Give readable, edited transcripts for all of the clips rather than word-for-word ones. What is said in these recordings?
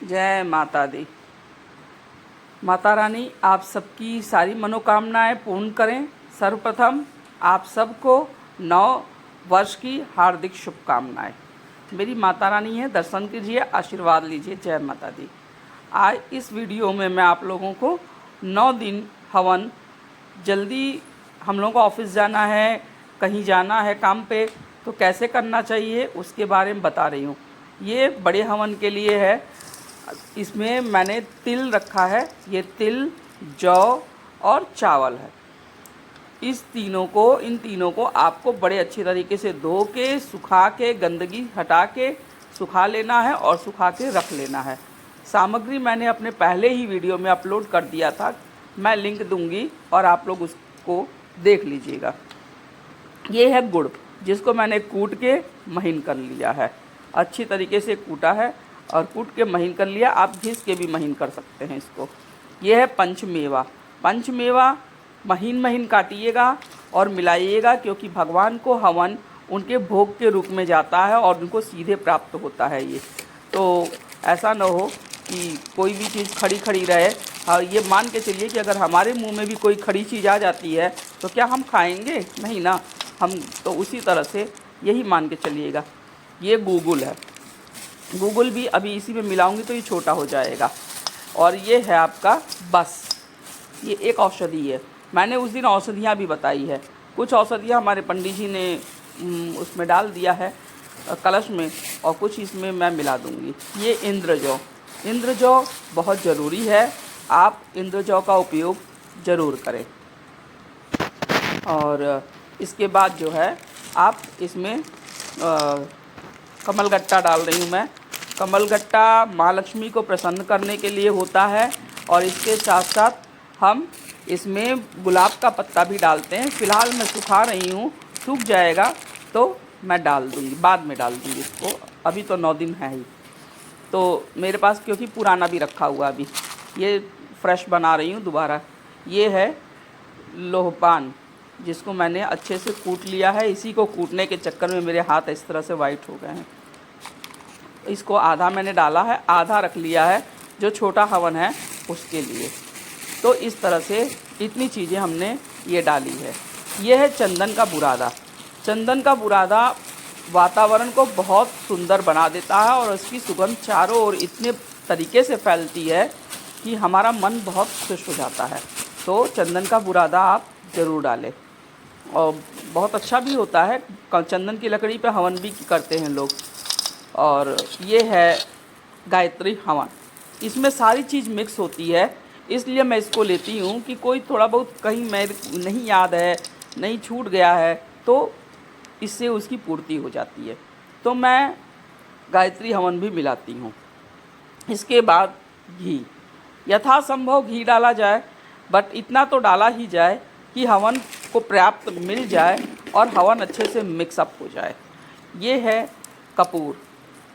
जय माता दी। माता रानी आप सबकी सारी मनोकामनाएं पूर्ण करें। सर्वप्रथम आप सबको नव वर्ष की हार्दिक शुभकामनाएं। मेरी माता रानी है, दर्शन कीजिए, आशीर्वाद लीजिए। जय माता दी। आज इस वीडियो में मैं आप लोगों को 9 दिन हवन, जल्दी हम लोगों को ऑफिस जाना है, कहीं जाना है काम पे, तो कैसे करना चाहिए उसके बारे में बता रही हूँ। ये बड़े हवन के लिए है। इसमें मैंने तिल रखा है, ये तिल, जौ और चावल है। इन तीनों को आपको बड़े अच्छे तरीके से धो के, सुखा के, गंदगी हटा के सुखा लेना है और सुखा के रख लेना है। सामग्री मैंने अपने पहले ही वीडियो में अपलोड कर दिया था, मैं लिंक दूंगी और आप लोग उसको देख लीजिएगा। ये है गुड़, जिसको मैंने कूट के महीन कर लिया है, अच्छी तरीके से कूटा है और कूट के महीन कर लिया। आप घिस के भी महीन कर सकते हैं इसको। ये है पंचमेवा। पंचमेवा महीन काटिएगा और मिलाइएगा, क्योंकि भगवान को हवन उनके भोग के रूप में जाता है और उनको सीधे प्राप्त होता है। ये तो ऐसा न हो कि कोई भी चीज़ खड़ी खड़ी रहे। और ये मान के चलिए कि अगर हमारे मुंह में भी कोई खड़ी चीज़ आ जाती है तो क्या हम खाएंगे? नहीं ना। हम तो उसी तरह से यही मान के चलिएगा। ये गूगल है, गूगल भी अभी इसी में मिलाऊंगी तो ये छोटा हो जाएगा। और ये है आपका बस, ये एक औषधि है। मैंने उस दिन औषधियाँ भी बताई है। कुछ औषधियाँ हमारे पंडित जी ने उसमें डाल दिया है कलश में, और कुछ इसमें मैं मिला दूंगी। ये इंद्रजौ, इंद्रजौ बहुत ज़रूरी है, आप इंद्रजौ का उपयोग ज़रूर करें। और इसके बाद जो है आप इसमें कमलगट्टा डाल रही हूँ मैं। कमलगट्टा माँ लक्ष्मी को प्रसन्न करने के लिए होता है, और इसके साथ साथ हम इसमें गुलाब का पत्ता भी डालते हैं। फ़िलहाल मैं सुखा रही हूँ, सूख जाएगा तो मैं डाल दूँगी, बाद में डाल दूँगी इसको। अभी तो 9 दिन है ही, तो मेरे पास क्योंकि पुराना भी रखा हुआ, अभी ये फ्रेश बना रही हूँ दोबारा। ये है लोहपान, जिसको मैंने अच्छे से कूट लिया है। इसी को कूटने के चक्कर में मेरे हाथ इस तरह से वाइट हो गए हैं। इसको आधा मैंने डाला है, आधा रख लिया है जो छोटा हवन है उसके लिए। तो इस तरह से इतनी चीज़ें हमने ये डाली है। ये है चंदन का बुरादा। चंदन का बुरादा वातावरण को बहुत सुंदर बना देता है और उसकी सुगंध चारों ओर इतने तरीके से फैलती है कि हमारा मन बहुत खुश हो जाता है। तो चंदन का बुरादा आप ज़रूर डालें, और बहुत अच्छा भी होता है। चंदन की लकड़ी पे हवन भी करते हैं लोग। और ये है गायत्री हवन, इसमें सारी चीज़ मिक्स होती है, इसलिए मैं इसको लेती हूँ कि कोई थोड़ा बहुत कहीं मेरे नहीं याद है, नहीं छूट गया है, तो इससे उसकी पूर्ति हो जाती है। तो मैं गायत्री हवन भी मिलाती हूँ। इसके बाद घी, यथासंभव घी डाला जाए, बट इतना तो डाला ही जाए कि हवन को पर्याप्त मिल जाए और हवन अच्छे से मिक्सअप हो जाए। ये है कपूर।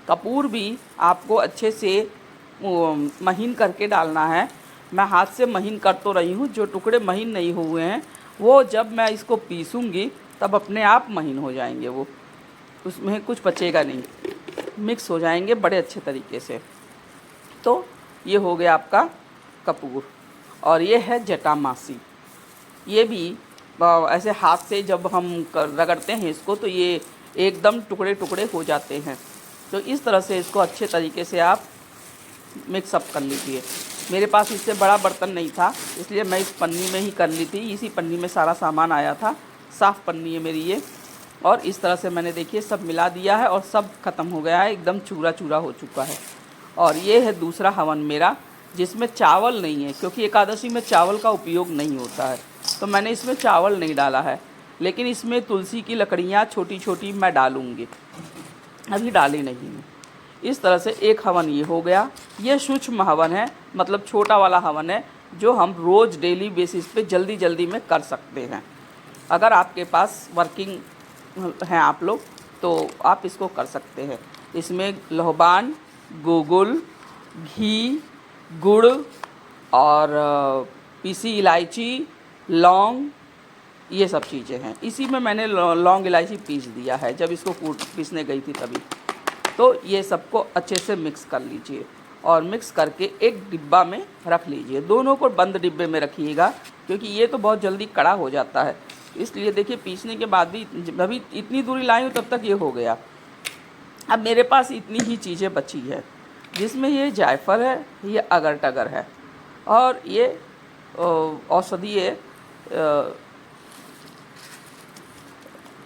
कपूर भी आपको अच्छे से महीन करके डालना है। मैं हाथ से महीन कर तो रही हूँ, जो टुकड़े महीन नहीं हुए हैं वो जब मैं इसको पीसूँगी तब अपने आप महीन हो जाएंगे। वो उसमें कुछ बचेगा नहीं, मिक्स हो जाएंगे बड़े अच्छे तरीके से। तो ये हो गया आपका कपूर। और ये है जटामासी। ये भी ऐसे हाथ से जब हम रगड़ते हैं इसको तो ये एकदम टुकड़े टुकड़े हो जाते हैं। तो इस तरह से इसको अच्छे तरीके से आप मिक्सअप कर लीजिए। मेरे पास इससे बड़ा बर्तन नहीं था, इसलिए मैं इस पन्नी में ही कर ली थी। इसी पन्नी में सारा सामान आया था, साफ़ पन्नी है मेरी ये। और इस तरह से मैंने देखिए सब मिला दिया है और सब ख़त्म हो गया है, एकदम चूरा चूरा हो चुका है। और ये है दूसरा हवन मेरा, जिसमें चावल नहीं है, क्योंकि एकादशी में चावल का उपयोग नहीं होता है, तो मैंने इसमें चावल नहीं डाला है। लेकिन इसमें तुलसी की लकड़ियाँ छोटी छोटी मैं डालूँगी, अभी डाली नहीं है। इस तरह से एक हवन ये हो गया। ये सूक्ष्म हवन है, मतलब छोटा वाला हवन है, जो हम रोज़ डेली बेसिस पे जल्दी जल्दी में कर सकते हैं। अगर आपके पास वर्किंग हैं आप लोग तो आप इसको कर सकते हैं। इसमें लोहबान, गूगल, घी, गुड़ और पीसी इलायची, लौंग, ये सब चीज़ें हैं। इसी में मैंने लौंग इलायची पीस दिया है जब इसको पीसने गई थी तभी। तो ये सबको अच्छे से मिक्स कर लीजिए और मिक्स करके एक डिब्बा में रख लीजिए। दोनों को बंद डिब्बे में रखिएगा, क्योंकि ये तो बहुत जल्दी कड़ा हो जाता है। इसलिए देखिए पीसने के बाद भी अभी इतनी दूरी लाई हूँ तब तक ये हो गया। अब मेरे पास इतनी ही चीज़ें बची है, जिसमें ये जायफल है, ये अगर टगर है, और ये औषधीय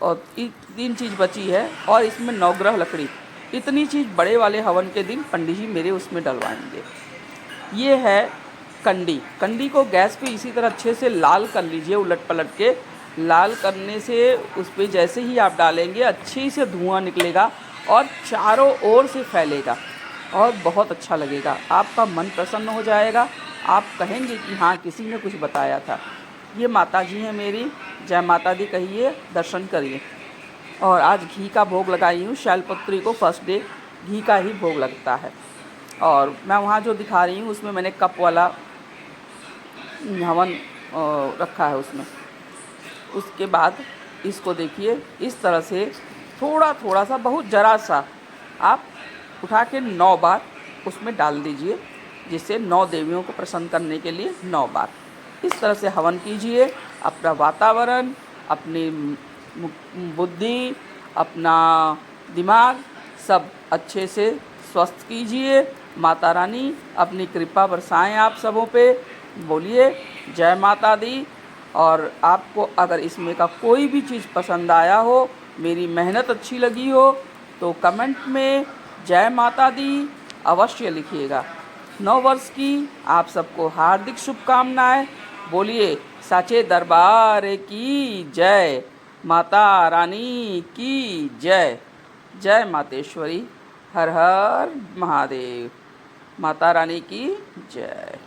और 3 चीज़ बची है, और इसमें नवग्रह लकड़ी। इतनी चीज़ बड़े वाले हवन के दिन पंडित जी मेरे उसमें डलवाएंगे। ये है कंडी। कंडी को गैस पे इसी तरह अच्छे से लाल कर लीजिए, उलट पलट के। लाल करने से उस पर जैसे ही आप डालेंगे अच्छे से धुआं निकलेगा और चारों ओर से फैलेगा और बहुत अच्छा लगेगा। आपका मन प्रसन्न हो जाएगा, आप कहेंगे कि हाँ किसी ने कुछ बताया था। ये माता जी हैं मेरी, जय माता दी कहिए, दर्शन करिए। और आज घी का भोग लगाई हूँ। शैलपुत्री को फर्स्ट डे घी का ही भोग लगता है। और मैं वहाँ जो दिखा रही हूँ उसमें मैंने कप वाला हवन रखा है उसमें। उसके बाद इसको देखिए इस तरह से थोड़ा थोड़ा सा, बहुत ज़रा सा आप उठा के 9 बार उसमें डाल दीजिए, जिससे 9 देवियों को प्रसन्न करने के लिए 9 बार इस तरह से हवन कीजिए। अपना वातावरण, अपनी बुद्धि, अपना दिमाग सब अच्छे से स्वस्थ कीजिए। माता रानी अपनी कृपा बरसाएं आप सबों पे। बोलिए जय माता दी। और आपको अगर इसमें का कोई भी चीज़ पसंद आया हो, मेरी मेहनत अच्छी लगी हो, तो कमेंट में जय माता दी अवश्य लिखिएगा। 9 वर्ष की आप सबको हार्दिक शुभकामनाएं। बोलिए साचे दरबार की जय, माता रानी की जय। जय मातेश्वरी, हर हर महादेव, माता रानी की जय।